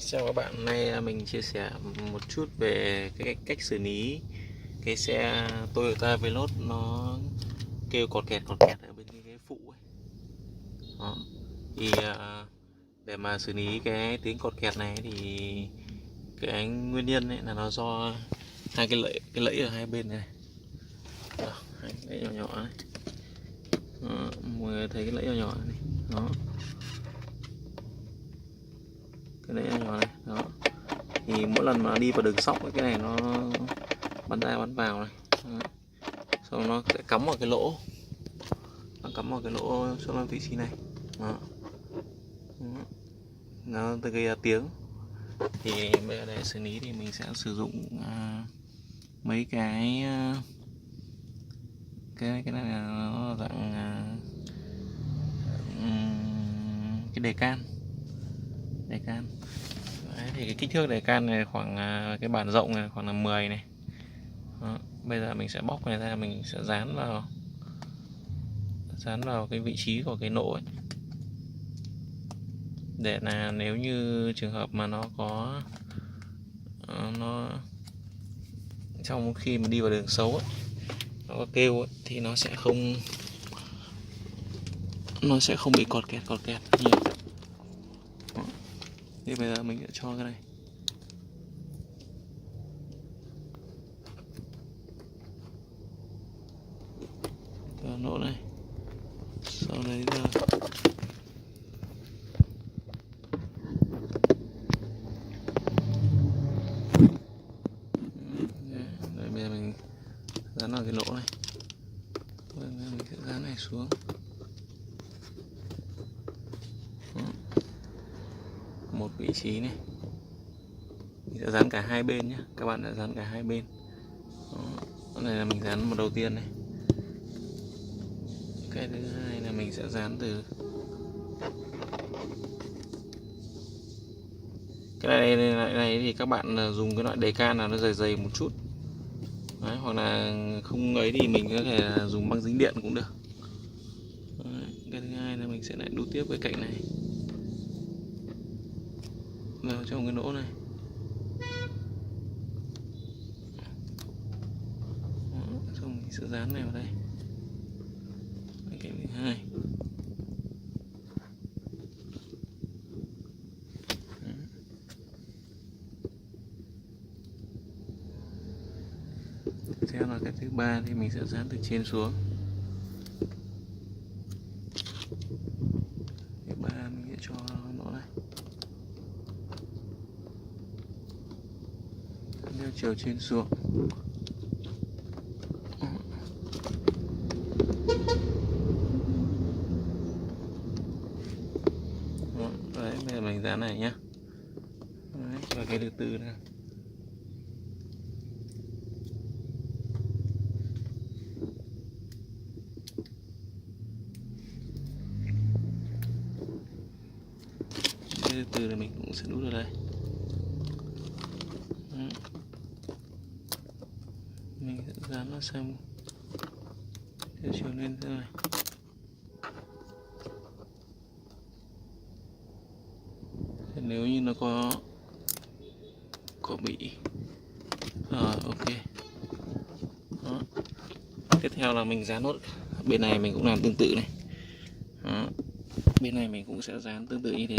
Chào các bạn, hôm nay mình chia sẻ một chút về cái cách xử lý cái xe Toyota Veloz nó kêu cọt kẹt ở bên cái phụ ấy. Đó. Thì để mà xử lý cái tiếng cọt kẹt này thì cái nguyên nhân ấy là nó do hai cái lẫy ở hai bên này. Đó, hai cái lẫy nhỏ nhỏ này. Đó, mọi người thấy cái lẫy nhỏ nhỏ này. Đó. Cái lẫy nhỏ nhỏ này. Đó. Thì mỗi lần mà đi vào đường sóc cái này nó bắn ra bắn vào này. Đó. Xong nó sẽ cắm vào cái lỗ, nó cắm vào cái lỗ xuống vị trí này. Đó. Đó. Nó gây ra tiếng. Thì bây giờ để xử lý thì mình sẽ sử dụng mấy cái này là nó dạng cái đề can. Đấy, thì cái kích thước đề can này khoảng cái bản rộng này khoảng là 10 này. Đó. Bây giờ mình sẽ bóc này ra, mình sẽ dán vào cái vị trí của cái nỗ ấy. Để là nếu như trường hợp mà nó có trong khi mà đi vào đường xấu ấy, nó có kêu ấy, thì nó sẽ không bị cọt kẹt nhiều. Đó. Thì bây giờ mình sẽ cho cái này vào nỗ này, sau đấy giờ bây giờ mình dán vào cái lỗ này. Mình sẽ dán này xuống. Đó. Một vị trí này, mình sẽ dán cả hai bên nhé, các bạn đã dán cả hai bên. Đó. Này là mình dán một đầu tiên này. Cái thứ hai là mình sẽ dán từ cái này thì các bạn dùng cái loại đề can nào nó dày một chút. Đấy, hoặc là không ấy thì mình có thể dùng băng dính điện cũng được. Đấy, cái thứ hai là mình sẽ lại đút tiếp cái cạnh này vào trong cái lỗ này. Đó, xong mình sẽ dán này vào đây. Cái thứ hai. Tiếp theo là cái thứ ba thì mình sẽ dán từ trên xuống. Cái ba mình sẽ cho nó này theo chiều trên xuống. Đấy, bây giờ mình dán này nhá. Đấy, và cái thứ tư này. Cái thứ tư là mình cũng sẽ đút vào đây. Đấy. Mình sẽ dán nó sang theo chiều lên thế này. Nếu như nó có bị ok. Đó. Tiếp theo là mình dán nốt bên này, mình cũng làm tương tự này. Đó. Bên này mình cũng sẽ dán tương tự như thế.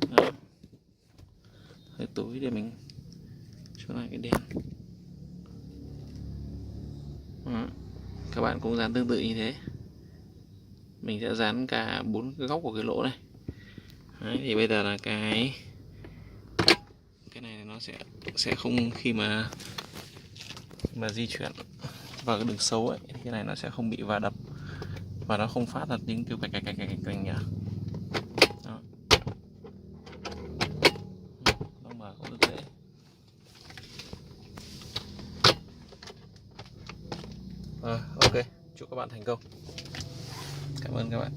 Đó. Hơi tối để mình cho lại cái đèn. Đó. Các bạn cũng dán tương tự như thế. Mình sẽ dán cả 4 cái góc của cái lỗ này. Đấy, thì bây giờ là cái này nó sẽ không, khi mà di chuyển vào cái đường xấu ấy, thì cái này nó sẽ không bị va đập và nó không phát ra tiếng kêu cạch nhỉ. Đó. Nó mở cũng được dễ. Ok, chúc các bạn thành công. Cảm ơn các bạn.